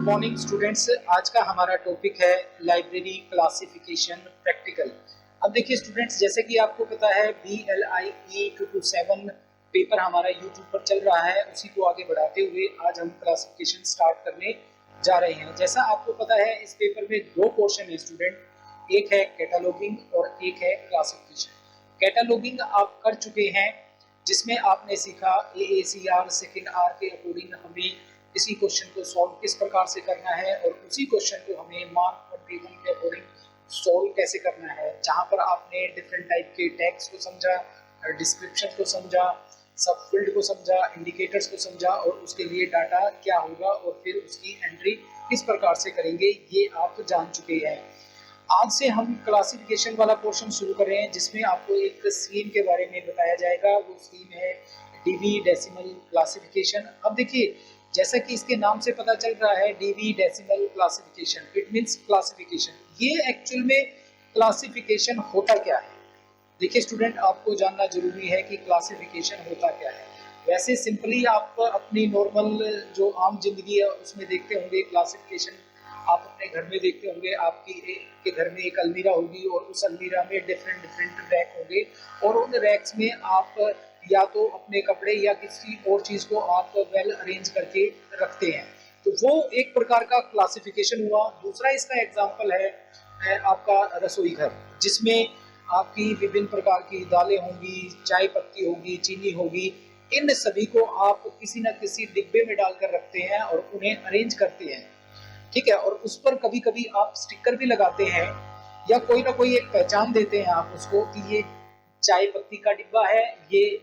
Morning students. आज का हमारा टॉपिक है लाइब्रेरी क्लासिफिकेशन प्रैक्टिकल। अब देखिए स्टूडेंट्स, जैसे कि आपको पता है BLIE 227 पेपर हमारा यूट्यूब पर चल रहा है, उसी को आगे बढ़ाते हुए आज हम क्लासिफिकेशन स्टार्ट करने जा रहे हैं। जैसा आपको पता है इस पेपर में दो पोर्शन है स्टूडेंट, एक है कैटलॉगिंग और एक है क्लासिफिकेशन। कैटलॉगिंग आप कर चुके हैं जिसमें आपने सीखा AACR सेकेंड आर के अकॉर्डिंग हमें इसी क्वेश्चन को सॉल्व किस प्रकार से करना है और उसी क्वेश्चन को हमें मार्क 21 के अकॉर्डिंग सॉल्व कैसे करना है, जहां पर आपने डिफरेंट टाइप के टैग्स को समझा, डिस्क्रिप्शन को समझा, सब फील्ड को समझा, इंडिकेटर्स को समझा और उसके लिए डाटा क्या होगा और फिर उसकी एंट्री किस प्रकार से करेंगे ये आप जान चुके हैं। आज से हम क्लासिफिकेशन वाला पोर्शन शुरू कर रहे हैं जिसमें आपको एक स्कीम के बारे में बताया जाएगा। वो स्कीम है डीवी डेसिमल क्लासिफिकेशन। अब देखिए, जैसा कि इसके नाम से पता चल रहा है Dewey decimal classification, it means classification. ये एक्चुअल में क्लासिफिकेशन होता क्या है? देखिए स्टूडेंट, आपको जानना जरूरी है कि क्लासिफिकेशन होता क्या है। वैसे सिंपली आप अपनी नॉर्मल जो आम जिंदगी है उसमें देखते होंगे क्लासिफिकेशन। आप अपने घर में देखते होंगे, के घर में एक अलमीरा होगी और उस अलमीरा में डिफरेंट डिफरेंट रैक होंगे और उन रैक्स में आप या तो अपने कपड़े या किसी और चीज को आप वेल अरेंज करके रखते हैं, तो वो एक प्रकार का क्लासिफिकेशन हुआ। दूसरा इसका एग्जांपल है आपका रसोई घर, जिसमें आपकी विभिन्न प्रकार की दालें होंगी, चाय पत्ती होगी, चीनी होगी। इन सभी को आप किसी न किसी डिब्बे में डालकर रखते हैं और उन्हें अरेंज करते हैं, ठीक है। और उस पर कभी कभी आप स्टिकर भी लगाते हैं या कोई ना कोई एक पहचान देते हैं आप उसको कि ये चाय पत्ती का डिब्बा है, ये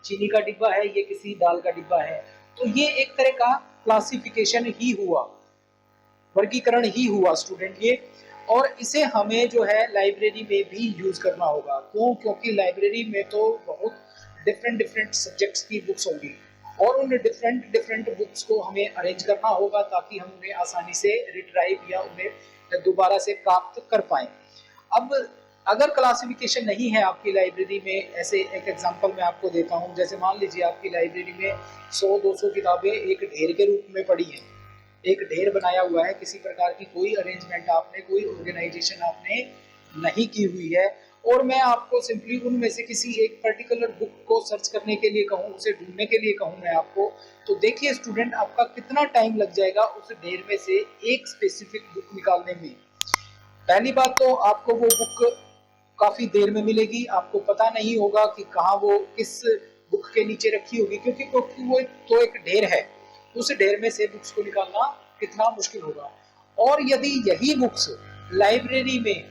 चीनी का डिब्बा है, ये किसी दाल का डिब्बा है। तो ये एक तरह का क्लासिफिकेशन ही हुआ, वर्गीकरण ही हुआ स्टूडेंट ये। और इसे हमें जो है लाइब्रेरी में भी यूज करना होगा। क्यों? क्योंकि लाइब्रेरी में तो बहुत डिफरेंट डिफरेंट सब्जेक्ट्स की बुक्स होंगी और उन डिफरेंट डिफरेंट बुक्स को हमें अरेंज करना होगा ताकि हम उन्हें आसानी से रिट्राइव या उन्हें दोबारा से प्राप्त कर पाएं। अब अगर क्लासिफिकेशन नहीं है आपकी लाइब्रेरी में, ऐसे एक एग्जांपल मैं आपको देता हूं। जैसे मान लीजिए आपकी लाइब्रेरी में 100-200 किताबें एक ढेर के रूप में पड़ी हैं, एक ढेर बनाया हुआ है, किसी प्रकार की कोई अरेंजमेंट आपने, कोई ऑर्गेनाइजेशन आपने नहीं की हुई है, और मैं आपको सिंपली उनमें से किसी एक पर्टिकुलर बुक को सर्च करने के लिए कहूँ, उसे ढूंढने के लिए कहूँ मैं आपको, तो देखिए स्टूडेंट, आपका कितना टाइम लग जाएगा उस ढेर में से एक स्पेसिफिक बुक निकालने में। पहली बात तो आपको वो बुक काफी देर में मिलेगी, आपको पता नहीं होगा कि कहाँ वो किस बुक के नीचे रखी होगी, क्योंकि वो तो एक ढेर है, उस ढेर में से बुक्स को निकालना कितना मुश्किल होगा। और यदि यही बुक्स लाइब्रेरी में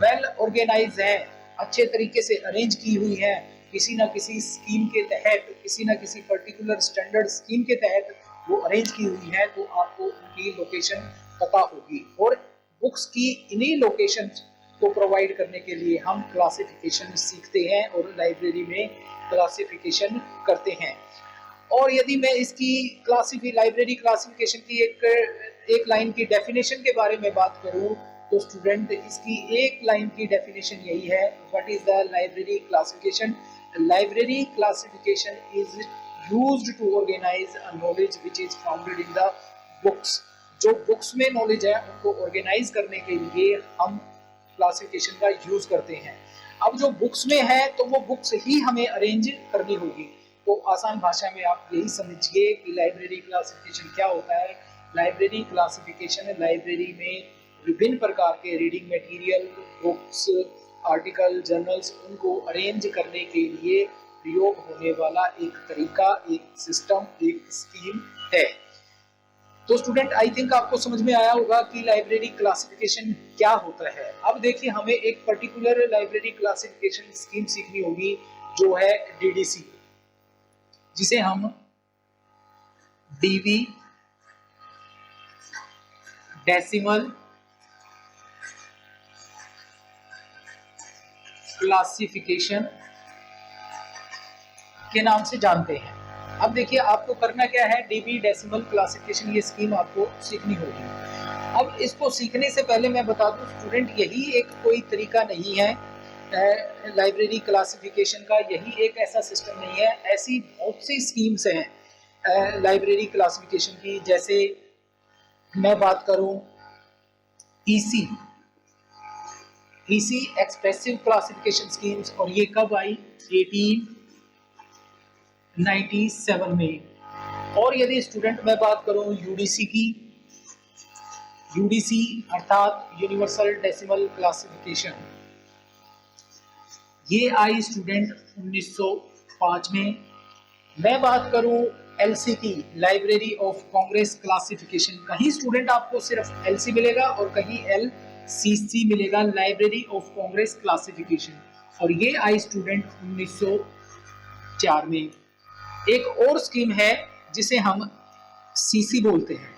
वेल ऑर्गेनाइज है, अच्छे तरीके से अरेंज की हुई है, किसी ना किसी स्कीम के तहत, किसी ना किसी पर्टिकुलर स्टैंडर्ड स्कीम के तहत वो अरेंज की हुई है, तो आपको उनकी लोकेशन पता होगी। और बुक्स की इन्हीं लोकेशन को प्रोवाइड करने के लिए हम क्लासिफिकेशन सीखते हैं और लाइब्रेरी में क्लासिफिकेशन करते हैं। और यदि मैं इसकी लाइब्रेरी क्लासिफिकेशन की एक लाइन की डेफिनेशन के बारे में बात करूं, तो स्टूडेंट इसकी एक लाइन की डेफिनेशन यही है, what is the library classification? Library classification is used to organize a knowledge which is founded in the books. जो बुक्स में नॉलेज है उनको ऑर्गेनाइज करने के लिए हम क्लासिफिकेशन का यूज करते हैं। अब जो बुक्स में है तो वो बुक्स ही हमें अरेंज करनी होगी। तो आसान भाषा में आप यही समझिए कि लाइब्रेरी क्लासिफिकेशन क्या होता है। लाइब्रेरी क्लासिफिकेशन लाइब्रेरी में विभिन्न प्रकार के reading material, books, article, journals, उनको अरेंज करने के लिए प्रयोग होने वाला एक तरीका, एक सिस्टम, एक स्कीम है। तो स्टूडेंट, आई थिंक आपको समझ में आया होगा कि लाइब्रेरी क्लासिफिकेशन क्या होता है। अब देखिए, हमें एक पर्टिकुलर लाइब्रेरी क्लासिफिकेशन स्कीम सीखनी होगी जो है DDC, जिसे हम डीवी डेसिमल क्लासिफिकेशन के नाम से जानते हैं। अब देखिए, आपको करना क्या है, डीवी डेसिमल क्लासिफिकेशन ये स्कीम आपको सीखनी होगी। अब इसको सीखने से पहले मैं बता दूं स्टूडेंट, यही एक कोई तरीका नहीं है लाइब्रेरी क्लासिफिकेशन का, यही एक ऐसा सिस्टम नहीं है। ऐसी बहुत सी स्कीम्स हैं लाइब्रेरी क्लासिफिकेशन की, जैसे मैं बात करूं EC, EC expressive classification schemes, और ये कब आई? 1897 में। और यदि स्टूडेंट मैं बात करूं यूडीसी की, यूडीसी अर्थात यूनिवर्सल डेसिमल क्लासिफिकेशन, ये आई स्टूडेंट 1905 में। मैं बात करूं एलसी की, लाइब्रेरी ऑफ कांग्रेस क्लासिफिकेशन, कहीं स्टूडेंट आपको सिर्फ एलसी मिलेगा और कहीं एलसीसी मिलेगा, लाइब्रेरी ऑफ कांग्रेस क्लासिफिकेशन, और ये आई स्टूडेंट 1904 में। एक और स्कीम है जिसे हम सीसी बोलते हैं,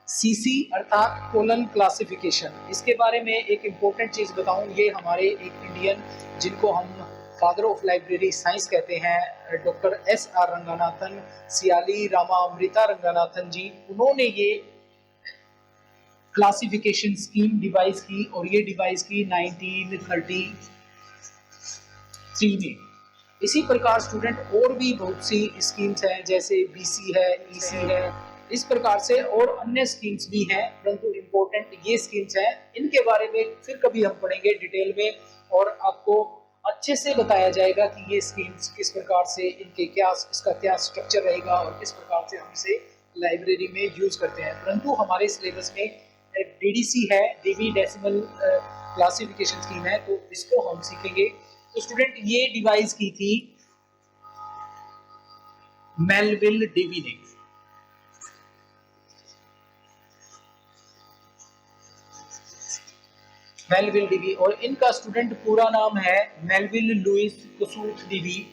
सीसी अर्थात कोलन क्लासिफिकेशन। इसके बारे में एक इंपॉर्टेंट चीज बताऊं, ये हमारे एक इंडियन जिनको हम फादर ऑफ लाइब्रेरी साइंस कहते हैं, doctor S R Ranganathan, सियाली रामामृता Ranganathan जी, उन्होंने ये क्लासिफिकेशन स्कीम डिवाइस की, और ये डिवाइस की 1933 में। इसी प्रकार स्टूडेंट और भी बहुत सी स्कीम्स हैं, जैसे बीसी है, ईसी है, इस प्रकार से और अन्य स्कीम्स भी हैं, परंतु इम्पोर्टेंट ये स्कीम्स हैं। इनके बारे में फिर कभी हम पढ़ेंगे डिटेल में, और आपको अच्छे से बताया जाएगा कि ये स्कीम्स किस प्रकार से, इनके क्या, इसका क्या स्ट्रक्चर रहेगा और किस प्रकार से हम इसे लाइब्रेरी में यूज करते हैं। परंतु हमारे सिलेबस में डीडीसी है, डीवी डेसिमल क्लासिफिकेशन स्कीम है, तो इसको हम सीखेंगे। तो स्टूडेंट ये डिवाइस की थी मेलविल डेवी ने। मेलविल डेवी, और इनका स्टूडेंट पूरा नाम है Melvil Louis Kossuth Dewey,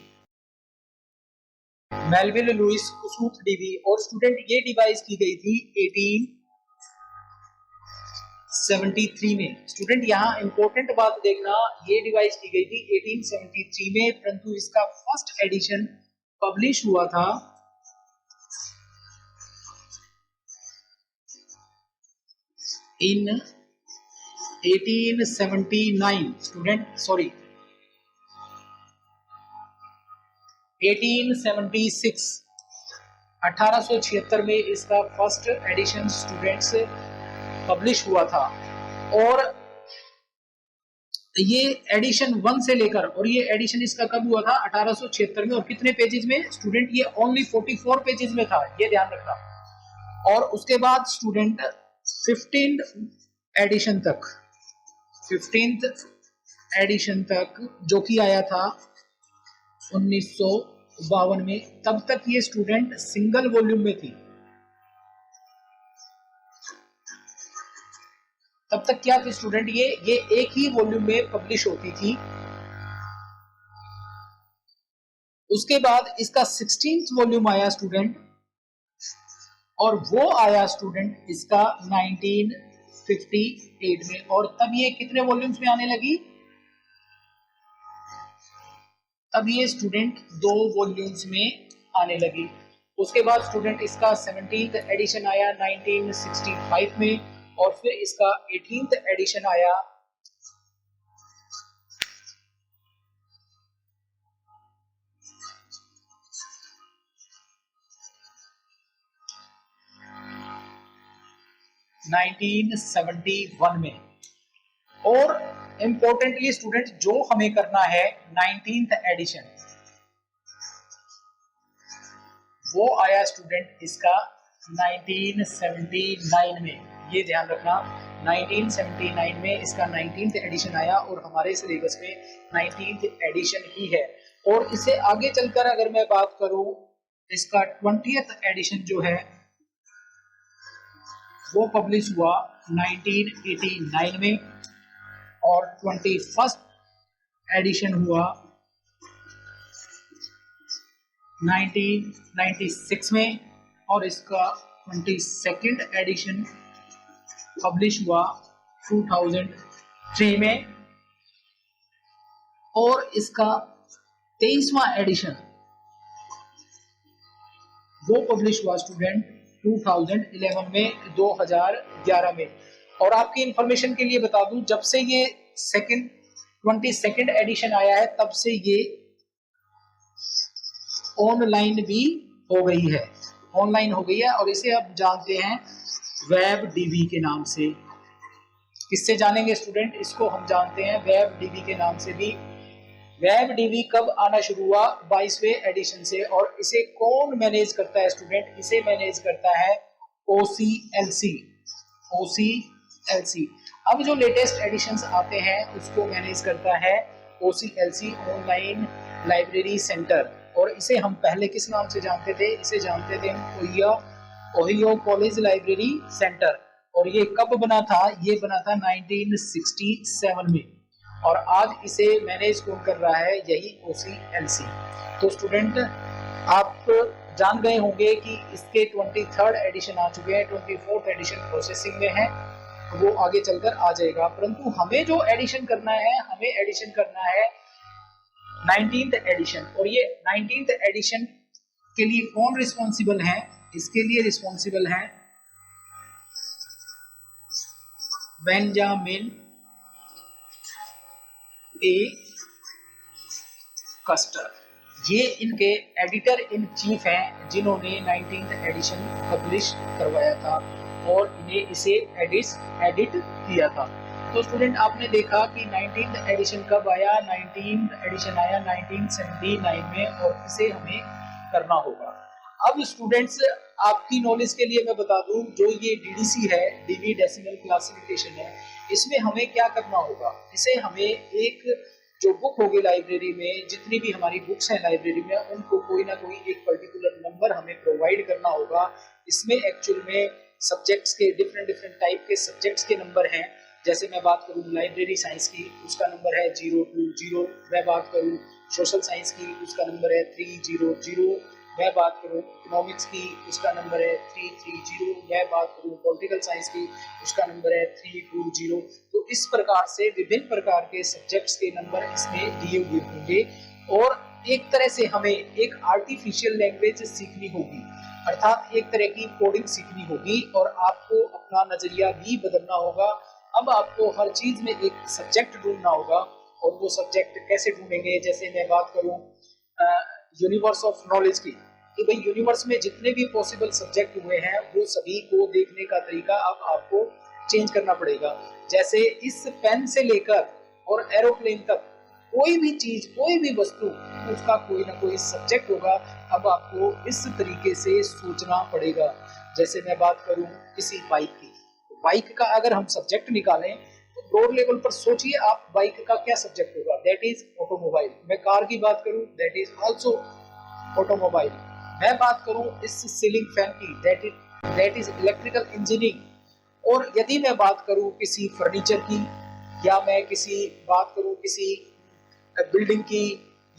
Melvil Louis Kossuth Dewey. और स्टूडेंट ये डिवाइस की गई थी 1873 में। स्टूडेंट यहाँ इंपॉर्टेंट बात देखना, ये डिवाइस की गई थी 1873 में, परंतु इसका फर्स्ट एडिशन पब्लिश हुआ था इन 1879 स्टूडेंट, सॉरी 1876, 1876 में इसका फर्स्ट एडिशन स्टूडेंट्स पब्लिश हुआ था। और ये एडिशन 1 से लेकर, और ये एडिशन इसका कब हुआ था? 1876 में। और कितने पेजेस में स्टूडेंट? ये ओनली 44 पेजेस में था, ये ध्यान रखना। और उसके बाद स्टूडेंट 15th एडिशन तक, 15th एडिशन तक जो कि आया था 1952 में, तब तक ये स्टूडेंट सिंगल वॉल्यूम में थी। तब तक क्या थी स्टूडेंट? ये एक ही वॉल्यूम में पब्लिश होती थी। उसके बाद इसका 16th वॉल्यूम आया स्टूडेंट, और वो आया स्टूडेंट इसका 1958 में। और तब ये कितने वॉल्यूम्स में आने लगी? तब ये स्टूडेंट 2 वॉल्यूम्स में आने लगी। उसके बाद स्टूडेंट इसका 17th एडिशन आया 1965 में, और फिर इसका 18th एडिशन आया 1971 में। और इंपॉर्टेंटली स्टूडेंट जो हमें करना है 19th एडिशन, वो आया स्टूडेंट इसका 1979 में। ये ध्यान रखना, 1979 में इसका 19th एडिशन आया, और हमारे सिलेबस में 19th एडिशन ही है। और इसे आगे चलकर अगर मैं बात करूं, इसका 20th एडिशन जो है वो पब्लिश हुआ 1989 में, और 21st एडिशन हुआ 1996 में, और इसका 22nd एडिशन पब्लिश हुआ 2003 में, और इसका 23वां एडिशन वो पब्लिश हुआ स्टूडेंट 2011 में, 2011 में। और आपकी इंफॉर्मेशन के लिए बता दूं, जब से ये 22nd एडिशन आया है, तब से ये ऑनलाइन भी हो गई है, ऑनलाइन हो गई है। और इसे आप जानते हैं वेब डीबी के नाम से। किससे जानेंगे स्टूडेंट? इसको हम जानते हैं वेब डीबी के नाम से भी। वेब डीबी कब आना शुरू हुआ? 22वें एडिशन से। और इसे कौन मैनेज करता है स्टूडेंट? इसे मैनेज करता है OCLC। OCLC। अब जो लेटेस्ट एडिशंस आते हैं उसको मैनेज करता है OCLC, ऑनलाइन लाइब्रेरी सेंटर। और इसे हम पहले किस नाम से जानते थे? इसे जानते थे हम ओहियो कॉलेज लाइब्रेरी सेंटर। और ये कब बना था? ये बना था 1967 में। और आज इसे मैनेज कौन कर रहा है? यही OCLC। तो स्टूडेंट आप जान गए होंगे कि इसके 23rd एडिशन आ चुके हैं, 24th एडिशन प्रोसेसिंग में है, वो आगे चलकर आ जाएगा। परंतु हमें जो एडिशन करना है, हमें एडिशन करना है 19th एडिशन। और ये 19th एडिशन के लिए कौन रिस्पॉन्सिबल है? इसके लिए रिस्पॉन्सिबल है बेंजामिन ए कस्टर। ये इनके एडिटर इन चीफ हैं जिन्होंने 19th एडिशन पब्लिश करवाया था और इन्हें इसे एडिट किया था। तो स्टूडेंट आपने देखा कि 19th एडिशन कब आया? 19th एडिशन आया 1979 में, और इसे हमें करना होगा। अब स्टूडेंट्स आपकी नॉलेज के लिए मैं बता दूं, जो ये DDC है, डिवी डेसिमल क्लासिफिकेशन है, इसमें हमें क्या करना होगा? इसे हमें एक जो बुक होगी लाइब्रेरी में, जितनी भी हमारी बुक्स हैं लाइब्रेरी में, उनको कोई ना कोई एक पर्टिकुलर नंबर हमें प्रोवाइड करना होगा। इसमें एक्चुअल में सब्जेक्ट्स के डिफरेंट डिफरेंट टाइप के सब्जेक्ट्स के नंबर हैं। जैसे मैं बात करूं लाइब्रेरी साइंस की, उसका नंबर है 020। मैं बात करूं सोशल साइंस की, उसका नंबर है 300। मैं बात करूं इकोनॉमिक्स की, उसका नंबर है 330। मैं बात करूं पॉलिटिकल साइंस की, उसका नंबर है 320। तो इस प्रकार से विभिन्न प्रकार के सब्जेक्ट्स के नंबर इसमें दिए हुए होंगे। और एक तरह से हमें एक आर्टिफिशियल लैंग्वेज सीखनी होगी, अर्थात एक तरह की कोडिंग सीखनी होगी, और आपको अपना नजरिया भी बदलना होगा। अब आपको हर चीज में एक सब्जेक्ट ढूंढना होगा। और वो सब्जेक्ट कैसे ढूंढेंगे? जैसे मैं बात करूं यूनिवर्स ऑफ नॉलेज की, कि भाई यूनिवर्स में जितने भी पॉसिबल सब्जेक्ट हुए हैं वो सभी को देखने का तरीका अब आपको चेंज करना पड़ेगा। जैसे इस पेन से लेकर और एरोप्लेन तक कोई भी चीज, कोई भी वस्तु, उसका कोई ना कोई सब्जेक्ट होगा। अब आपको इस तरीके से सोचना पड़ेगा। जैसे मैं बात करूं किसी बाइक की, बाइक का अगर हम सब्जेक्ट निकालें तो ब्रॉड लेवल पर सोचिए आप, बाइक का क्या सब्जेक्ट होगा? That is automobile. मैं कार की बात करूं, दैट इज आल्सो ऑटोमोबाइल। मैं बात करूं इस सीलिंग फैन की, दैट इज इलेक्ट्रिकल इंजीनियरिंग। और यदि मैं बात करूं किसी फर्नीचर की, या मैं किसी बात करूं किसी बिल्डिंग की,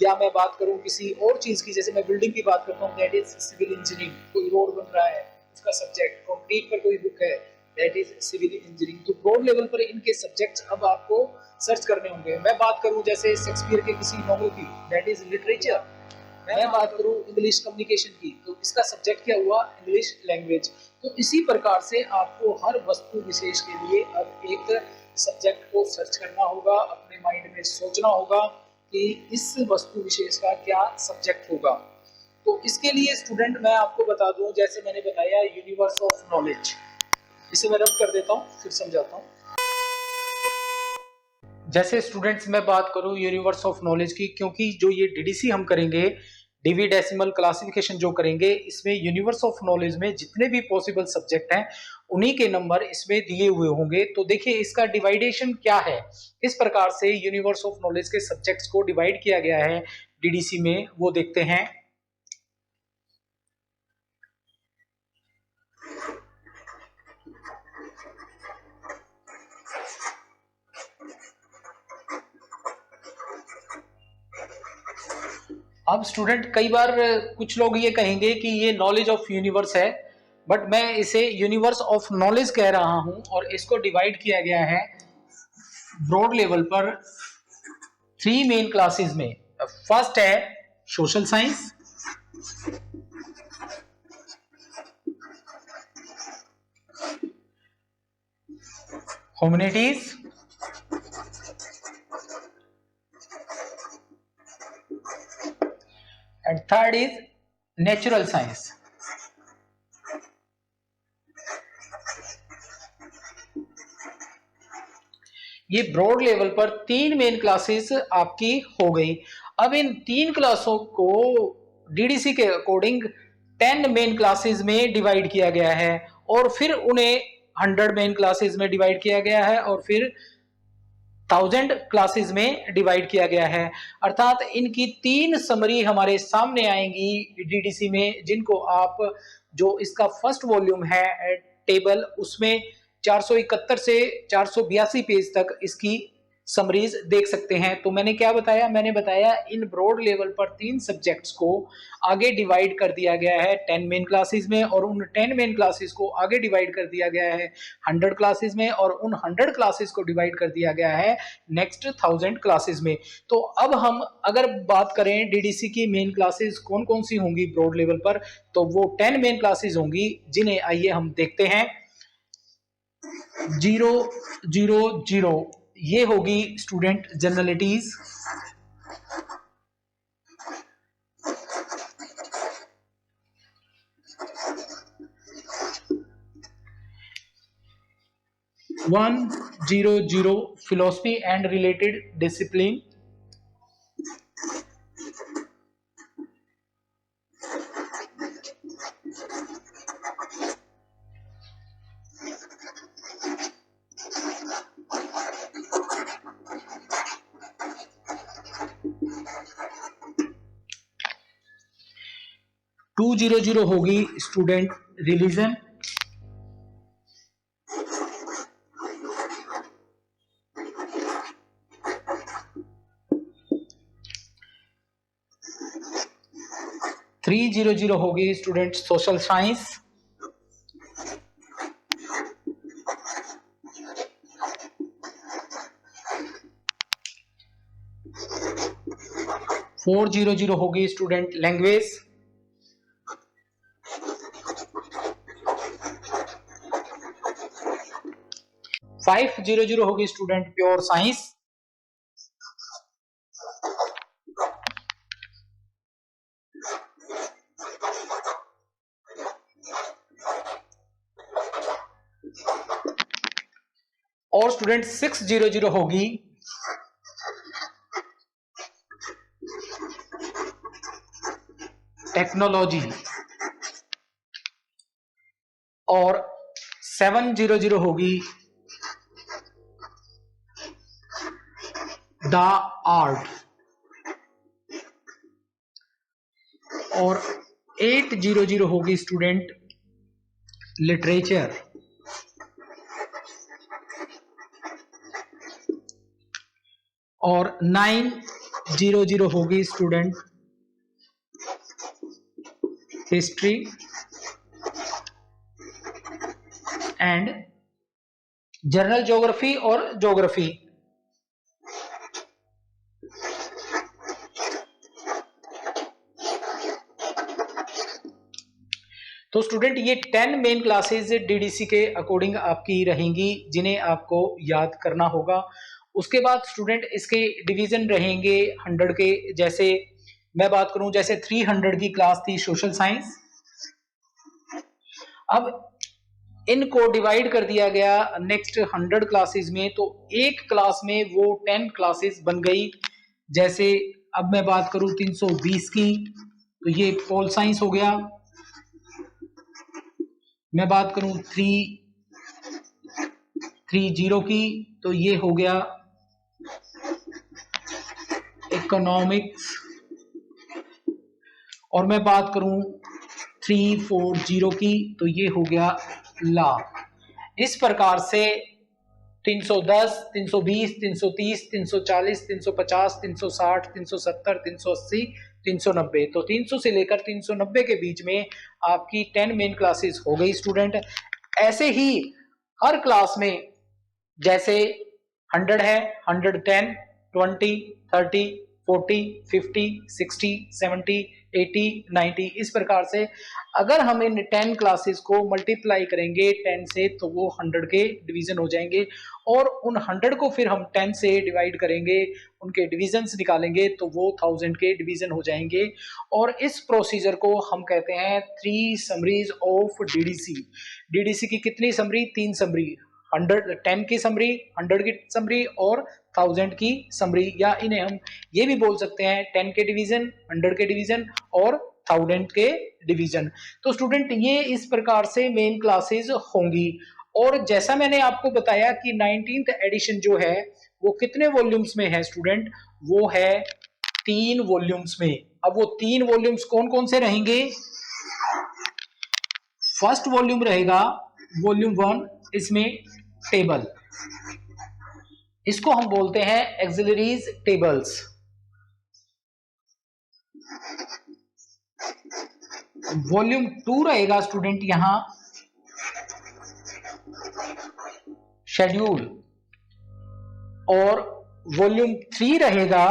या मैं बात करूं किसी और चीज की, जैसे मैं बिल्डिंग की बात करता हूं, दैट इज सिविल इंजीनियरिंग। कोई रोड बन रहा है, उसका सब्जेक्ट, कंक्रीट पर कोई बुक है, दैट इज सिविल इंजीनियरिंग। तो ब्रॉड लेवल पर इनके सब्जेक्ट्स अब आपको सर्च करने होंगे। मैं बात करूं जैसे शेक्सपियर के किसी नॉवल की, दैट इज लिटरेचर। मैं बात करूं इंग्लिश कम्युनिकेशन की, तो इसका सब्जेक्ट क्या हुआ? English language. तो इसी प्रकार से आपको हर वस्तु विशेष के लिए अब एक सब्जेक्ट को सर्च करना होगा, अपने माइंड में सोचना होगा कि इस वस्तु विशेष का क्या सब्जेक्ट होगा। तो इसके लिए स्टूडेंट मैं आपको बता दूं, जैसे मैंने बताया यूनिवर्स ऑफ नॉलेज, इसे मैं रब कर देता हूं, फिर समझाता हूं। जैसे स्टूडेंट्स मैं बात करूं यूनिवर्स ऑफ नॉलेज की, क्योंकि जो ये DDC हम करेंगे, डिवी डेसिमल क्लासिफिकेशन जो करेंगे, इसमें यूनिवर्स ऑफ नॉलेज में जितने भी पॉसिबल सब्जेक्ट हैं उन्हीं के नंबर इसमें दिए हुए होंगे। तो देखिए इसका डिवाइडेशन क्या है, किस प्रकार से यूनिवर्स ऑफ नॉलेज के सब्जेक्ट्स को डिवाइड किया गया है DDC में, वो देखते हैं। अब स्टूडेंट कई बार कुछ लोग ये कहेंगे कि ये नॉलेज ऑफ यूनिवर्स है, बट मैं इसे यूनिवर्स ऑफ नॉलेज कह रहा हूं। और इसको डिवाइड किया गया है ब्रॉड लेवल पर 3 मेन क्लासेस में। फर्स्ट है social science, humanities, and third is natural science. ये ब्रॉड लेवल पर 3 मेन क्लासेस आपकी हो गई। अब इन 3 क्लासों को डीडीसी के अकॉर्डिंग 10 मेन क्लासेस में डिवाइड किया गया है और फिर उन्हें 100 मेन क्लासेस में डिवाइड किया गया है और फिर 1000 क्लासेस में डिवाइड किया गया है। अर्थात इनकी 3 समरी हमारे सामने आएंगी डीडीसी में, जिनको आप जो इसका फर्स्ट वॉल्यूम है टेबल, उसमें 471 से 482 पेज तक इसकी समरीज देख सकते हैं। तो मैंने क्या बताया, मैंने बताया इन ब्रॉड लेवल पर 3 सब्जेक्ट्स को आगे डिवाइड कर दिया गया है 10 मेन क्लासेस में, और उन 10 मेन क्लासेस को आगे डिवाइड कर दिया गया है 100 क्लासेस में, और उन 100 क्लासेस को डिवाइड कर दिया गया है नेक्स्ट 1000 क्लासेस में। तो अब हम अगर बात करें डीडीसी की मेन क्लासेस कौन कौन सी होंगी ब्रॉड लेवल पर, तो वो 10 मेन क्लासेस होंगी, जिन्हें आइए हम देखते हैं। 000 ये होगी student generalities. 100 philosophy and related discipline। 200 होगी स्टूडेंट रिलीजन। 300 होगी स्टूडेंट सोशल साइंस। 400 होगी स्टूडेंट लैंग्वेज। 500 होगी स्टूडेंट प्योर साइंस। 600 होगी टेक्नोलॉजी। और 700 होगी द आर्ट। और 800 होगी स्टूडेंट लिटरेचर। और 900 होगी student history and general geography और ज्योग्राफी। तो स्टूडेंट ये 10 मेन क्लासेस डीडीसी के अकॉर्डिंग आपकी रहेंगी, जिन्हें आपको याद करना होगा। उसके बाद स्टूडेंट इसके डिवीजन रहेंगे 100 के। जैसे मैं बात करूं, जैसे 300 की क्लास थी सोशल साइंस। अब इनको डिवाइड कर दिया गया नेक्स्ट 100 क्लासेस में, तो एक क्लास में वो 10 क्लासेस बन गई। जैसे अब मैं बात करूं 320 की, तो ये पोल साइंस हो गया। मैं बात करूं 330 की, तो ये हो गया इकोनॉमिक्स। और मैं बात करूं 340 की, तो ये हो गया लॉ। इस प्रकार से 310, 320, 330, 340, 350, 360, 370, 380, 390, तो 300 से लेकर 390 के बीच में आपकी 10 मेन क्लासेस हो गई स्टूडेंट। ऐसे ही हर क्लास में जैसे 100 है, 110, 20, 30, 40, 50, 60, 70, 80, 90, इस प्रकार से अगर हम इन 10 क्लासेस को मल्टीप्लाई करेंगे 10 से, तो वो 100 के डिवीजन हो जाएंगे। और उन 100 को फिर हम 10 से डिवाइड करेंगे, उनके डिवीजन्स निकालेंगे, तो वो 1000 के डिवीजन हो जाएंगे। और इस प्रोसीजर को हम कहते हैं 3 समरीज ऑफ डीडीसी। डीडीसी की कितनी समरी? 3 समरी। 100 10 की समरी, 100 की समरी और 1000 की समरी, या इन्हें हम ये भी बोल सकते हैं 10 के डिवीजन, 100 के डिवीजन और 1000 के डिवीजन। तो स्टूडेंट ये इस प्रकार से मेन क्लासेस होंगी। और जैसा मैंने आपको बताया कि 19th एडिशन जो है वो कितने वॉल्यूम्स में है स्टूडेंट, वो है 3 वॉल्यूम्स में। अब वो 3 वॉल्यूम्स कौन कौन से रहेंगे? फर्स्ट वॉल्यूम रहेगा वॉल्यूम 1, इसमें टेबल, इसको हम बोलते हैं एक्सिलरीज टेबल्स। वॉल्यूम 2 रहेगा स्टूडेंट यहां शेड्यूल, और वॉल्यूम 3 रहेगा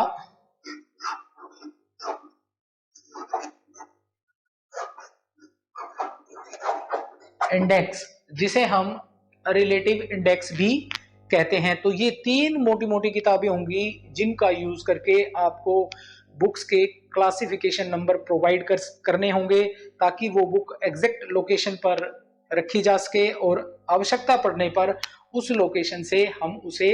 इंडेक्स, जिसे हम रिलेटिव इंडेक्स भी कहते हैं। तो ये 3 मोटी मोटी किताबें होंगी जिनका यूज करके आपको बुक्स के क्लासिफिकेशन नंबर प्रोवाइड करने होंगे, ताकि वो बुक एग्जैक्ट लोकेशन पर रखी जा सके और आवश्यकता पड़ने पर उस लोकेशन से हम उसे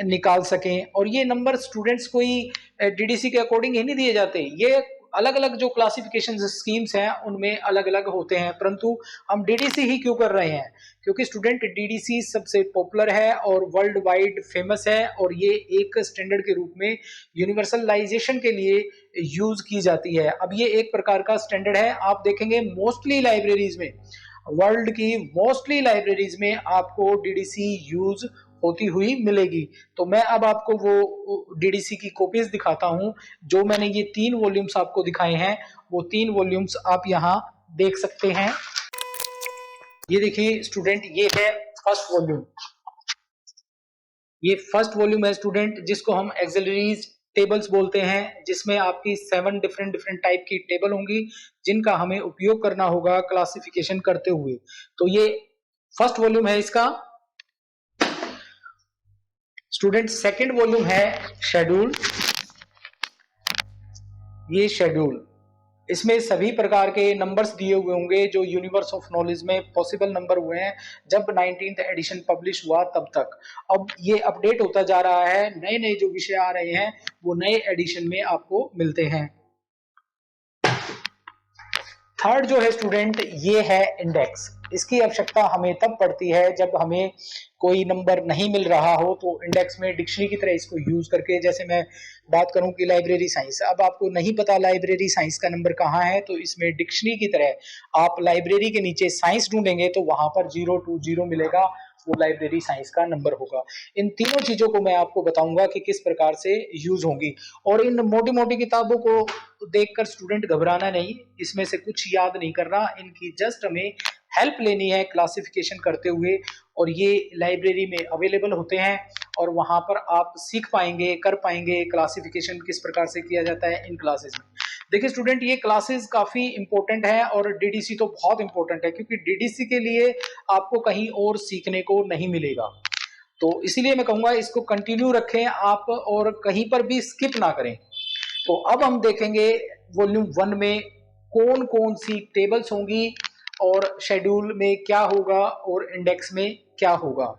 निकाल सकें। और ये नंबर स्टूडेंट्स कोई डीडीसी के अकॉर्डिंग ही नहीं दिए जाते, ये अलग अलग जो क्लासिफिकेशन स्कीम्स हैं उनमें अलग अलग होते हैं, परंतु हम डीडीसी ही क्यों कर रहे हैं? क्योंकि स्टूडेंट डीडीसी सबसे पॉपुलर है और वर्ल्ड वाइड फेमस है, और ये एक स्टैंडर्ड के रूप में यूनिवर्सलाइजेशन के लिए यूज की जाती है। अब ये एक प्रकार का स्टैंडर्ड है। आप देखेंगे मोस्टली लाइब्रेरीज में, वर्ल्ड की मोस्टली लाइब्रेरीज में आपको डीडीसी यूज होती हुई मिलेगी। तो मैं अब आपको वो डीडीसी की कॉपीज दिखाता हूं, जो मैंने ये 3 वॉल्यूम्स आपको दिखाए हैं, वो 3 वॉल्यूम्स आप यहाँ देख सकते हैं। ये देखिए स्टूडेंट, ये है फर्स्ट वॉल्यूम, ये फर्स्ट वॉल्यूम है स्टूडेंट, जिसको हम एक्सिलरीज टेबल्स बोलते हैं, जिसमें आपकी 7 डिफरेंट डिफरेंट टाइप की टेबल होंगी जिनका हमें उपयोग करना होगा क्लासिफिकेशन करते हुए। तो ये फर्स्ट वॉल्यूम है इसका। स्टूडेंट सेकंड वॉल्यूम है शेड्यूल, ये शेड्यूल, इसमें सभी प्रकार के नंबर्स दिए हुए होंगे जो यूनिवर्स ऑफ नॉलेज में पॉसिबल नंबर हुए हैं जब 19th एडिशन पब्लिश हुआ तब तक। अब ये अपडेट होता जा रहा है, नए नए जो विषय आ रहे हैं वो नए एडिशन में आपको मिलते हैं। थर्ड जो है स्टूडेंट, ये है इंडेक्स। इसकी आवश्यकता हमें तब पड़ती है जब हमें कोई नंबर नहीं मिल रहा हो, तो इंडेक्स में डिक्शनरी की तरह इसको यूज करके, जैसे मैं बात करूं कि लाइब्रेरी साइंस, अब आपको नहीं पता लाइब्रेरी साइंस का नंबर कहाँ है, तो इसमें डिक्शनरी की तरह आप लाइब्रेरी के नीचे साइंस ढूंढेंगे तो वहां पर 020 मिलेगा, वो लाइब्रेरी साइंस का नंबर होगा। इन तीनों चीजों को मैं आपको बताऊंगा कि किस प्रकार से यूज होंगी। और इन मोटी मोटी किताबों को देखकर स्टूडेंट घबराना नहीं, इसमें से कुछ याद नहीं करना, इनकी जस्ट हमें हेल्प लेनी है क्लासिफिकेशन करते हुए, और ये लाइब्रेरी में अवेलेबल होते हैं और वहां पर आप सीख पाएंगे, कर पाएंगे क्लासिफिकेशन किस प्रकार से किया जाता है इन क्लासेस में। देखिए स्टूडेंट, ये क्लासेस काफी इंपॉर्टेंट है और डीडीसी तो बहुत इंपॉर्टेंट है, क्योंकि डीडीसी के लिए आपको कहीं और सीखने को नहीं मिलेगा। तो इसीलिए मैं कहूंगा इसको कंटिन्यू रखें आप और कहीं पर भी स्किप ना करें। तो अब हम देखेंगे वॉल्यूम 1 में कौन कौन सी टेबल्स होंगी और शेड्यूल में क्या होगा और इंडेक्स में क्या होगा।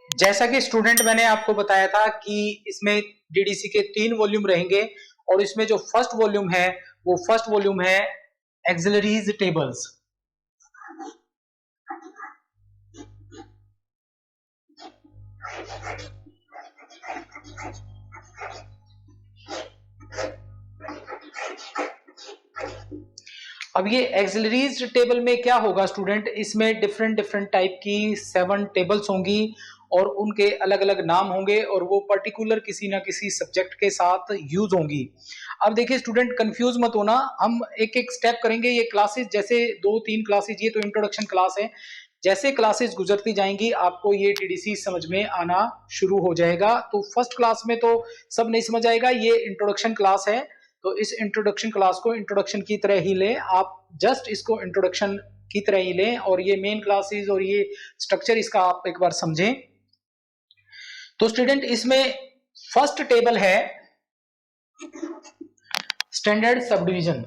जैसा कि स्टूडेंट मैंने आपको बताया था कि इसमें डीडीसी के 3 वॉल्यूम रहेंगे, और इसमें जो फर्स्ट वॉल्यूम है वो फर्स्ट वॉल्यूम है एक्सिलरीज टेबल्स। अब ये एक्सिलरीज टेबल में क्या होगा स्टूडेंट, इसमें डिफरेंट डिफरेंट टाइप की 7 टेबल्स होंगी और उनके अलग अलग नाम होंगे, और वो पर्टिकुलर किसी ना किसी सब्जेक्ट के साथ यूज होंगी। अब देखिए स्टूडेंट, कंफ्यूज मत होना, हम एक एक स्टेप करेंगे। ये क्लासेस जैसे 2-3 क्लासेस, ये तो इंट्रोडक्शन क्लास है, जैसे क्लासेस गुजरती जाएंगी आपको ये टीडीसी समझ में आना शुरू हो जाएगा। तो फर्स्ट क्लास में तो सब नहीं समझ आएगा, ये इंट्रोडक्शन क्लास है, तो इस इंट्रोडक्शन क्लास को इंट्रोडक्शन की तरह ही लें आप, जस्ट इसको इंट्रोडक्शन की तरह ही लें, और ये मेन क्लासेस और ये स्ट्रक्चर इसका आप एक बार समझें। तो स्टूडेंट, इसमें फर्स्ट टेबल है standard sub division.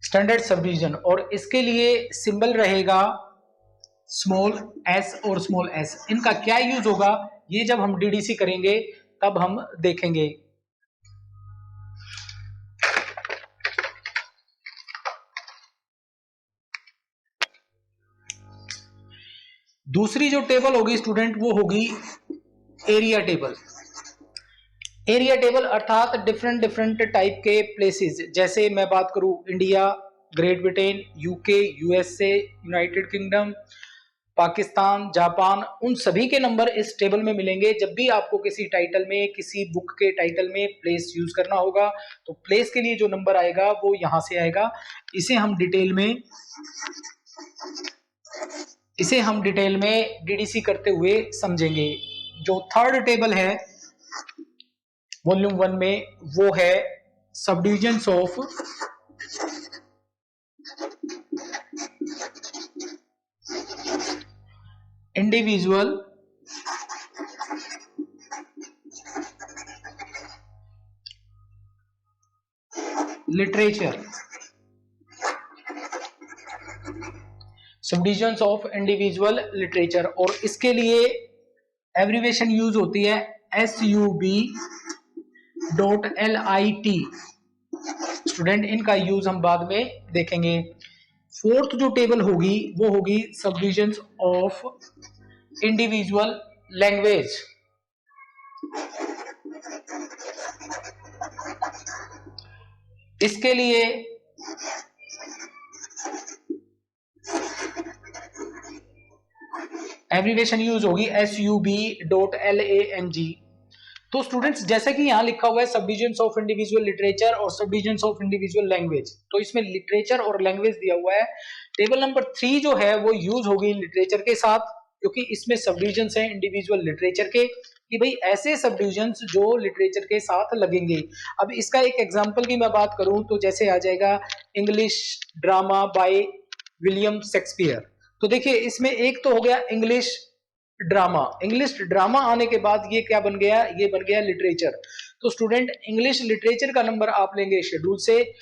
Standard sub division, और इसके लिए सिंबल रहेगा स्मॉल एस और स्मॉल एस। इनका क्या यूज होगा ये जब हम डीडीसी करेंगे तब हम देखेंगे। दूसरी जो टेबल होगी स्टूडेंट वो होगी एरिया टेबल। एरिया टेबल अर्थात डिफरेंट डिफरेंट टाइप के प्लेसेस, जैसे मैं बात करूं India, great Britain, UK, USA, United kingdom, Pakistan, Japan, उन सभी के नंबर इस टेबल में मिलेंगे। जब भी आपको किसी टाइटल में, किसी बुक के टाइटल में प्लेस यूज करना होगा तो प्लेस के लिए जो नंबर आएगा वो यहां से आएगा। इसे हम डिटेल में डीडीसी करते हुए समझेंगे। जो थर्ड टेबल है वॉल्यूम 1 में वो है सब डिविजन्स ऑफ इंडिविजुअल लिटरेचर। सब डिविजन्स ऑफ इंडिविजुअल लिटरेचर, और इसके लिए एब्रीवेशन यूज होती है SUB.LIT। स्टूडेंट इनका यूज हम बाद में देखेंगे। फोर्थ जो टेबल होगी वो होगी सब डिविजन्स ऑफ इंडिविजुअल लैंग्वेज। इसके लिए एब्रीवेशन यूज होगी SUB.LANG। तो स्टूडेंट्स जैसे कि यहां लिखा हुआ है सब डिविजन्स ऑफ इंडिविजुअल लिटरेचर और सब डिविजन्स ऑफ इंडिविजुअल लैंग्वेज, तो इसमें लिटरेचर और लैंग्वेज दिया हुआ है। टेबल नंबर 3 जो है वो यूज होगी लिटरेचर के साथ, क्योंकि इसमें सब डिविजन्स हैं इंडिविजुअल लिटरेचर के, कि भाई ऐसे सब डिविजन्स जो लिटरेचर के साथ लगेंगे। अब इसका एक एग्जांपल की मैं बात करूं तो जैसे आ जाएगा English drama by William Shakespeare. तो देखिए इसमें एक तो हो गया इंग्लिश ड्रामा। इंग्लिश ड्रामा आने के बाद ये क्या बन गया, ये बन गया लिटरेचर। तो स्टूडेंट इंग्लिश लिटरेचर का नंबर आप लेंगे शेड्यूल से,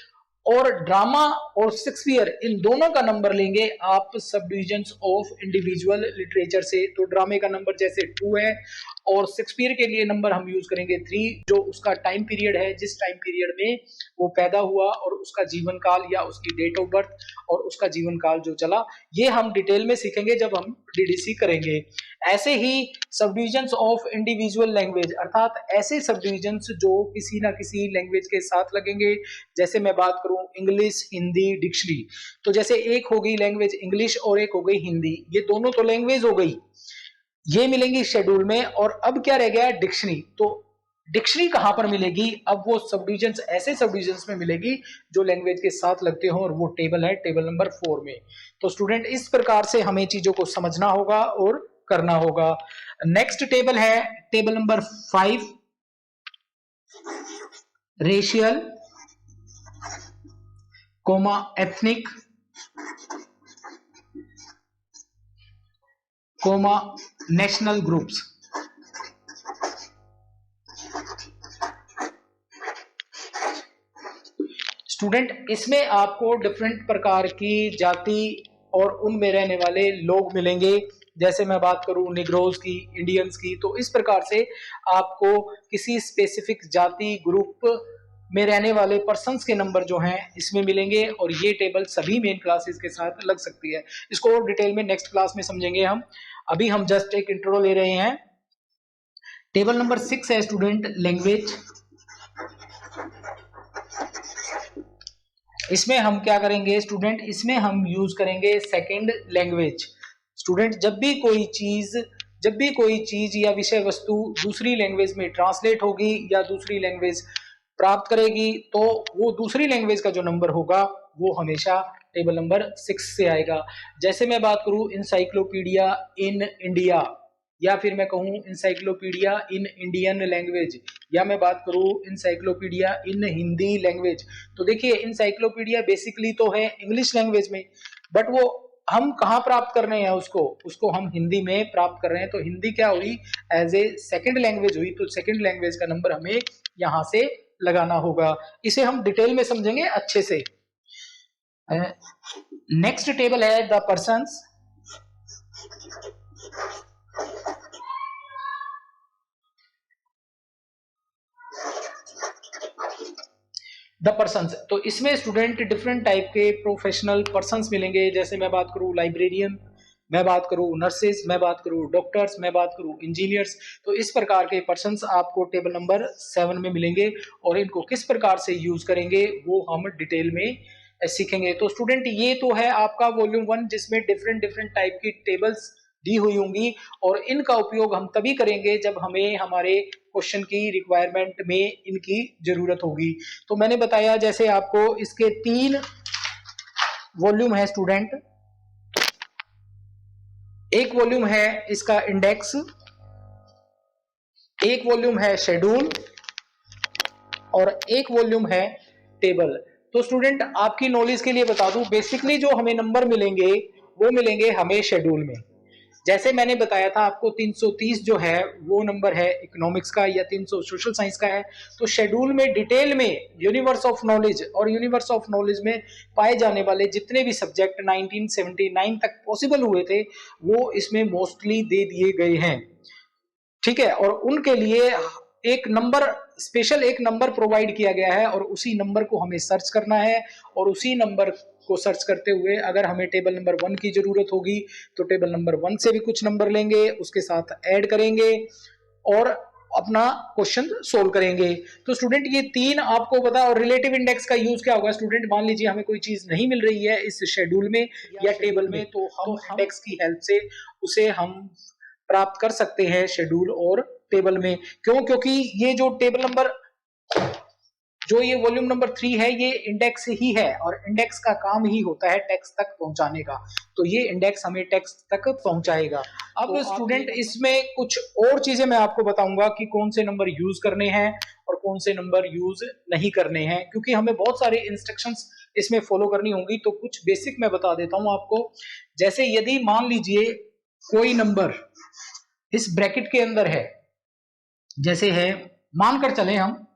और ड्रामा और शेक्सपियर इन दोनों का नंबर लेंगे आप सब डिविजन्स ऑफ इंडिविजुअल लिटरेचर से। तो ड्रामे का नंबर जैसे 2 है और शेक्सपियर के लिए नंबर हम यूज करेंगे 3, जो उसका टाइम पीरियड है, जिस टाइम पीरियड में वो पैदा हुआ और उसका जीवन काल या उसकी डेट ऑफ बर्थ और उसका जीवन काल जो चला, ये हम डिटेल में सीखेंगे जब हम डीडीसी करेंगे। ऐसे ही सब डिविजन्स ऑफ इंडिविजुअल लैंग्वेज अर्थात ऐसे सब डिविजन्स जो किसी ना किसी लैंग्वेज के साथ लगेंगे। जैसे मैं बात करूं इंग्लिश, हिंदी, डिक्शनरी, तो जैसे एक हो गई लैंग्वेज इंग्लिश और एक हो गई हिंदी, ये दोनों तो लैंग्वेज हो गई, ये मिलेंगी शेड्यूल में। और अब क्या रह गया डिक्शनरी। तो डिक्शनरी कहां पर मिलेगी, अब वो सब डिविजन्स ऐसे सब डिविजन्स में मिलेगी जो लैंग्वेज के साथ लगते हो, और वो टेबल है टेबल नंबर 4 में। तो स्टूडेंट इस प्रकार से हमें चीजों को समझना होगा और करना होगा। नेक्स्ट टेबल है table number 5, racial comma ethnic comma national groups. Student इसमें आपको डिफरेंट प्रकार की जाति और उनमें रहने वाले लोग मिलेंगे। जैसे मैं बात करूं निग्रोज की, इंडियंस की, तो इस प्रकार से आपको किसी स्पेसिफिक जाति ग्रुप में रहने वाले पर्सन्स के नंबर जो हैं इसमें मिलेंगे, और ये टेबल सभी मेन क्लासेस के साथ लग सकती है। इसको और डिटेल में नेक्स्ट क्लास में समझेंगे हम, अभी हम जस्ट एक इंट्रो ले रहे हैं। टेबल नंबर 6 है स्टूडेंट लैंग्वेज। इसमें हम क्या करेंगे स्टूडेंट, इसमें हम यूज करेंगे सेकंड लैंग्वेज। स्टूडेंट जब भी कोई चीज या विषय वस्तु दूसरी लैंग्वेज में ट्रांसलेट होगी या दूसरी लैंग्वेज प्राप्त करेगी, तो वो दूसरी लैंग्वेज का जो नंबर होगा वो हमेशा टेबल नंबर 6 से आएगा। जैसे मैं बात करूं इंसाइक्लोपीडिया इन इंडिया, या फिर मैं कहूँ इंसाइक्लोपीडिया इन इंडियन लैंग्वेज, या मैं बात करूँ इंसाइक्लोपीडिया इन हिंदी लैंग्वेज। तो देखिए इंसाइक्लोपीडिया बेसिकली तो है इंग्लिश लैंग्वेज में, बट वो हम कहाँ प्राप्त कर रहे हैं उसको हम हिंदी में प्राप्त कर रहे हैं। तो हिंदी क्या हुई, एज ए सेकेंड लैंग्वेज हुई, तो सेकेंड लैंग्वेज का नंबर हमें यहाँ से लगाना होगा। इसे हम डिटेल में समझेंगे अच्छे से। नेक्स्ट टेबल है द पर्सन्स। द पर्सन्स, तो इसमें स्टूडेंट डिफरेंट टाइप के प्रोफेशनल पर्सन्स मिलेंगे। जैसे मैं बात करूं लाइब्रेरियन, मैं बात करूं नर्सेज, मैं बात करूं डॉक्टर्स, मैं बात करूं इंजीनियर्स। तो इस प्रकार के पर्सन्स आपको टेबल नंबर 7 में मिलेंगे, और इनको किस प्रकार से यूज करेंगे वो हम डिटेल में सीखेंगे। तो स्टूडेंट ये तो है आपका वॉल्यूम 1, जिसमें डिफरेंट डिफरेंट टाइप की टेबल्स दी हुई होंगी, और इनका उपयोग हम तभी करेंगे जब हमें हमारे क्वेश्चन की रिक्वायरमेंट में इनकी जरूरत होगी। तो मैंने बताया जैसे आपको इसके 3 वॉल्यूम है स्टूडेंट। एक वॉल्यूम है इसका इंडेक्स, एक वॉल्यूम है शेड्यूल, और एक वॉल्यूम है टेबल। तो स्टूडेंट आपकी नॉलेज के लिए बता दूं, बेसिकली जो हमें नंबर मिलेंगे वो मिलेंगे हमें शेड्यूल में। जैसे मैंने बताया था आपको 330 जो है वो नंबर है इकोनॉमिक्स का, या 300 सोशल साइंस का है। तो शेड्यूल में डिटेल में यूनिवर्स ऑफ नॉलेज, और यूनिवर्स ऑफ नॉलेज में पाए जाने वाले जितने भी सब्जेक्ट 1979 तक पॉसिबल हुए थे वो इसमें मोस्टली दे दिए गए हैं, ठीक है। और उनके लिए एक नंबर, स्पेशल एक नंबर प्रोवाइड किया गया है, और उसी नंबर को हमें सर्च करना है, और उसी नंबर को सर्च करते हुए अगर हमें टेबल नंबर 1 की जरूरत होगी तो टेबल नंबर 1 से भी कुछ नंबर लेंगे, उसके साथ ऐड करेंगे और अपना क्वेश्चन सोल्व करेंगे। तो स्टूडेंट ये 3 आपको पता। और रिलेटिव इंडेक्स का यूज क्या होगा स्टूडेंट, मान लीजिए हमें कोई चीज नहीं मिल रही है इस शेड्यूल में या टेबल में, तो हम इंडेक्स की हेल्प से उसे हम प्राप्त कर सकते हैं शेड्यूल और टेबल में। क्यों? क्योंकि ये जो टेबल नंबर, जो ये वॉल्यूम नंबर 3 है ये इंडेक्स ही है, और इंडेक्स का काम ही होता है टेक्स्ट तक पहुंचाने का। तो ये इंडेक्स हमें टेक्स्ट तक पहुंचाएगा। अब तो स्टूडेंट इसमें कुछ और चीजें मैं आपको बताऊंगा कि कौन से नंबर यूज करने हैं और कौन से नंबर यूज नहीं करने हैं, क्योंकि हमें बहुत सारे इंस्ट्रक्शंस इसमें फॉलो करनी होंगी। तो कुछ बेसिक मैं बता देता हूं आपको। जैसे यदि मान लीजिए कोई नंबर इस ब्रैकेट के अंदर है, जैसे है मानकर चले हम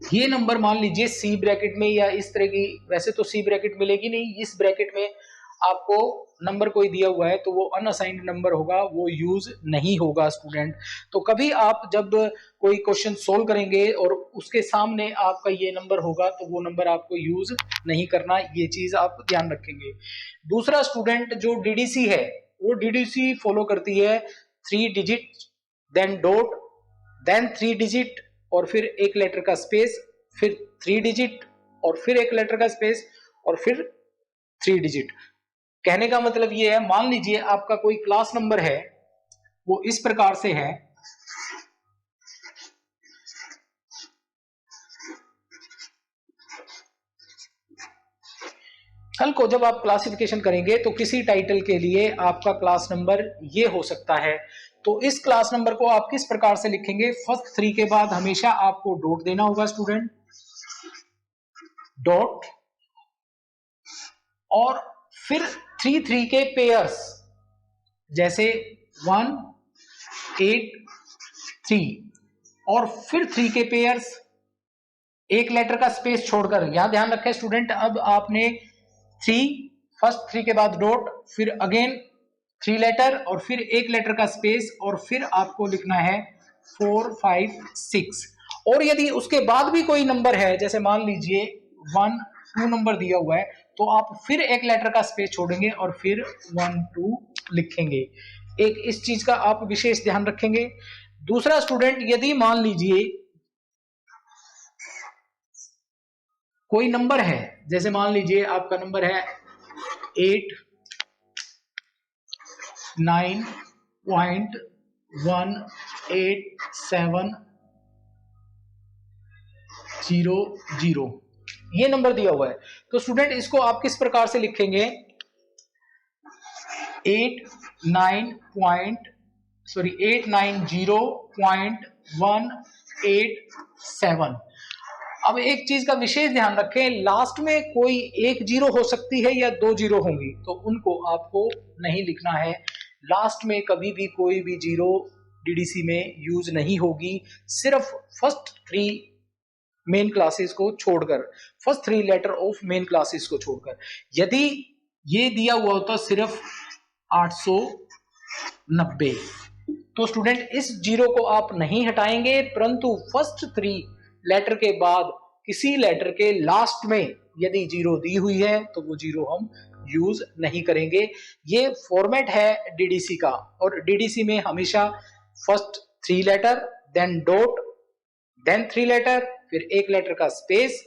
ये नंबर मान लीजिए सी ब्रैकेट में या इस तरह की, वैसे तो सी ब्रैकेट मिलेगी नहीं, इस ब्रैकेट में आपको नंबर कोई दिया हुआ है तो वो अनअसाइंड नंबर होगा, वो यूज नहीं होगा स्टूडेंट। तो कभी आप जब कोई क्वेश्चन सोल्व करेंगे और उसके सामने आपका ये नंबर होगा तो वो नंबर आपको यूज नहीं करना, ये चीज आप ध्यान रखेंगे। दूसरा स्टूडेंट जो डीडीसी है वो डीडीसी फॉलो करती है 3 digit, then dot, then 3 digit और फिर एक लेटर का स्पेस, फिर 3 डिजिट और फिर एक लेटर का स्पेस और फिर 3 डिजिट। कहने का मतलब ये है, मान लीजिए आपका कोई क्लास नंबर है वो इस प्रकार से है, कल को जब आप क्लासिफिकेशन करेंगे तो किसी टाइटल के लिए आपका क्लास नंबर ये हो सकता है। तो इस क्लास नंबर को आप किस प्रकार से लिखेंगे, फर्स्ट 3 के बाद हमेशा आपको डॉट देना होगा स्टूडेंट, डॉट, और फिर 3 के पेयर्स, जैसे 1 8 3, और फिर 3 के पेयर्स एक लेटर का स्पेस छोड़कर। यहां ध्यान रखें स्टूडेंट, अब आपने 3 फर्स्ट 3 के बाद डॉट, फिर अगेन 3 लेटर और फिर एक लेटर का स्पेस, और फिर आपको लिखना है 4 5 6। और यदि उसके बाद भी कोई नंबर है, जैसे मान लीजिए 1 2 नंबर दिया हुआ है, तो आप फिर एक लेटर का स्पेस छोड़ेंगे और फिर 1 2 लिखेंगे। एक इस चीज का आप विशेष ध्यान रखेंगे। दूसरा स्टूडेंट, यदि मान लीजिए कोई नंबर है, जैसे मान लीजिए आपका नंबर है 89.18700, ये नंबर दिया हुआ है। तो स्टूडेंट इसको आप किस प्रकार से लिखेंगे, 890.187। अब एक चीज का विशेष ध्यान रखें, लास्ट में कोई एक जीरो हो सकती है या दो जीरो होंगी, तो उनको आपको नहीं लिखना है। लास्ट में कभी भी कोई भी जीरो डीडीसी में यूज नहीं होगी, सिर्फ फर्स्ट थ्री मेन क्लासेस को छोड़कर, first three letter of main classes को छोड़कर। यदि ये दिया हुआ होता सिर्फ 890, तो स्टूडेंट इस जीरो को आप नहीं हटाएंगे, परंतु फर्स्ट थ्री लेटर के बाद किसी लेटर के लास्ट में यदि जीरो दी हुई है तो वो जीरो हम यूज नहीं करेंगे। ये फॉर्मेट है डीडीसी का, और डीडीसी में हमेशा first three letter, then dot, then three letter, फिर एक लेटर का स्पेस,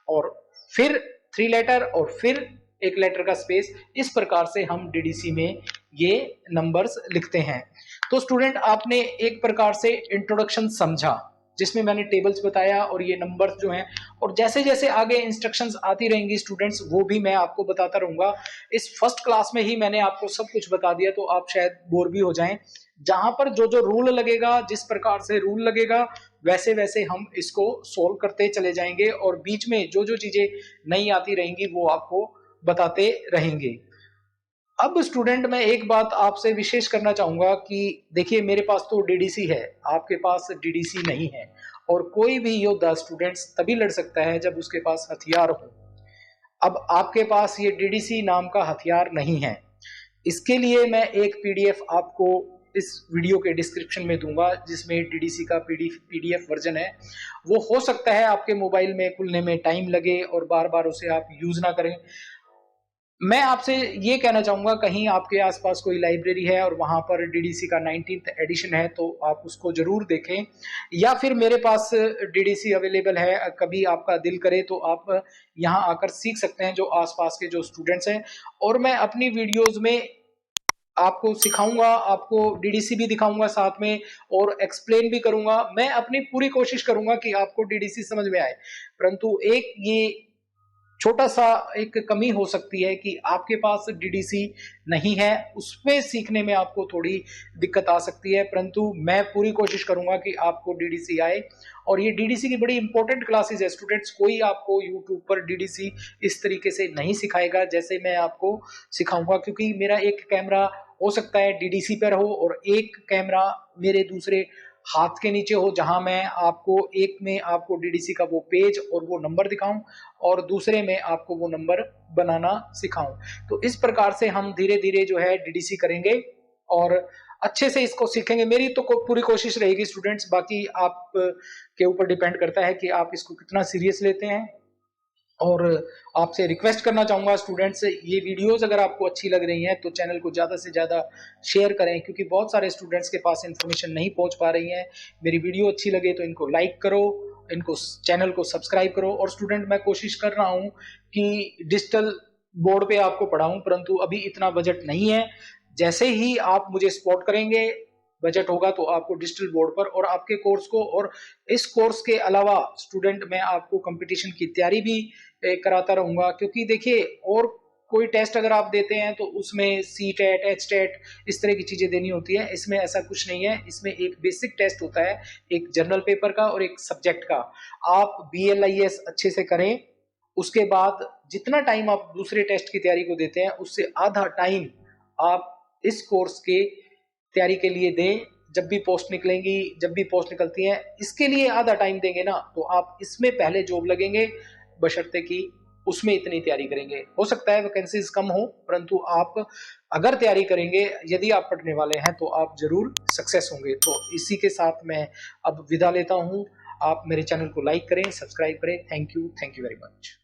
और फिर थ्री लेटर, और फिर एक लेटर का स्पेस। इस प्रकार से हम डीडीसी में ये नंबर्स लिखते हैं। तो स्टूडेंट, आपने एक प्रकार से इंट्रोडक्शन समझा, जिसमें मैंने टेबल्स बताया और ये नंबर्स जो हैं, और जैसे जैसे आगे इंस्ट्रक्शंस आती रहेंगी स्टूडेंट्स, वो भी मैं आपको बताता रहूंगा। इस फर्स्ट क्लास में ही मैंने आपको सब कुछ बता दिया, तो आप शायद बोर भी हो जाएं। जहां पर जो जो रूल लगेगा, जिस प्रकार से रूल लगेगा, वैसे वैसे हम इसको सोल्व करते चले जाएंगे, और बीच में जो जो चीजें नहीं आती रहेंगी वो आपको बताते रहेंगे। अब स्टूडेंट, मैं एक बात आपसे विशेष करना चाहूंगा कि देखिए, मेरे पास तो डीडीसी है, आपके पास डीडीसी नहीं है, और कोई भी योद्धा स्टूडेंट्स तभी लड़ सकता है जब उसके पास हथियार हो। अब आपके पास ये डीडीसी नाम का हथियार नहीं है। इसके लिए मैं एक पीडीएफ आपको इस वीडियो के डिस्क्रिप्शन में दूंगा, जिसमें डीडीसी का पीडीएफ वर्जन है। वो हो सकता है आपके मोबाइल में खुलने में टाइम लगे और बार बार उसे आप यूज ना करें। मैं आपसे ये कहना चाहूंगा, कहीं आपके आसपास कोई लाइब्रेरी है और वहां पर डीडीसी का 19th एडिशन है, तो आप उसको जरूर देखें, या फिर मेरे पास डीडीसी अवेलेबल है, कभी आपका दिल करे तो आप यहाँ आकर सीख सकते हैं, जो आसपास के जो स्टूडेंट्स हैं। और मैं अपनी वीडियोज में आपको सिखाऊंगा, आपको डीडीसी भी दिखाऊंगा साथ में, और एक्सप्लेन भी करूंगा। मैं अपनी पूरी कोशिश करूंगा कि आपको डीडीसी समझ में आए, परंतु एक ये छोटा सा एक कमी हो सकती है कि आपके पास डीडीसी नहीं है, उसमें सीखने में आपको थोड़ी दिक्कत आ सकती है, परंतु मैं पूरी कोशिश करूंगा कि आपको डीडीसी आए। और ये डीडीसी की बड़ी इंपॉर्टेंट क्लासेस है स्टूडेंट्स। कोई आपको यूट्यूब पर डीडीसी इस तरीके से नहीं सिखाएगा जैसे मैं आपको सिखाऊंगा, क्योंकि मेरा एक कैमरा हो सकता है डीडीसी पर हो, और एक कैमरा मेरे दूसरे हाथ के नीचे हो, जहां मैं आपको एक में आपको डीडीसी का वो पेज और वो नंबर दिखाऊं, और दूसरे में आपको वो नंबर बनाना सिखाऊं। तो इस प्रकार से हम धीरे धीरे जो है डीडीसी करेंगे और अच्छे से इसको सीखेंगे। मेरी तो पूरी कोशिश रहेगी स्टूडेंट्स, बाकी आप के ऊपर डिपेंड करता है कि आप इसको कितना सीरियस लेते हैं। और आपसे रिक्वेस्ट करना चाहूंगा स्टूडेंट्स, ये वीडियोस अगर आपको अच्छी लग रही हैं तो चैनल को ज़्यादा से ज़्यादा शेयर करें, क्योंकि बहुत सारे स्टूडेंट्स के पास इंफॉर्मेशन नहीं पहुंच पा रही है। मेरी वीडियो अच्छी लगे तो इनको लाइक करो, इनको चैनल को सब्सक्राइब करो। और स्टूडेंट, मैं कोशिश कर रहा हूँ कि डिजिटल बोर्ड पे आपको पढ़ाऊं, परंतु अभी इतना बजट नहीं है। जैसे ही आप मुझे सपोर्ट करेंगे, बजट होगा, तो आपको डिजिटल बोर्ड पर और आपके कोर्स को, और इस कोर्स के अलावा स्टूडेंट मैं आपको कंपटीशन की तैयारी भी कराता रहूंगा। क्योंकि देखिए, और कोई टेस्ट अगर आप देते हैं तो उसमें सी टेट, एच टेट, इस तरह की चीजें देनी होती है। इसमें ऐसा कुछ नहीं है, इसमें एक बेसिक टेस्ट होता है, एक जनरल पेपर का और एक सब्जेक्ट का। आप BLIS अच्छे से करें, उसके बाद जितना टाइम आप दूसरे टेस्ट की तैयारी को देते हैं, उससे आधा टाइम आप इस कोर्स के तैयारी के लिए दें। जब भी पोस्ट निकलेंगी, जब भी पोस्ट निकलती है, इसके लिए आधा टाइम देंगे ना, तो आप इसमें पहले जॉब लगेंगे, बशर्ते कि उसमें इतनी तैयारी करेंगे। हो सकता है वैकेंसीज कम हो, परंतु आप अगर तैयारी करेंगे, यदि आप पढ़ने वाले हैं, तो आप जरूर सक्सेस होंगे। तो इसी के साथ मैं अब विदा लेता हूं। आप मेरे चैनल को लाइक करें, सब्सक्राइब करें। Thank you very much.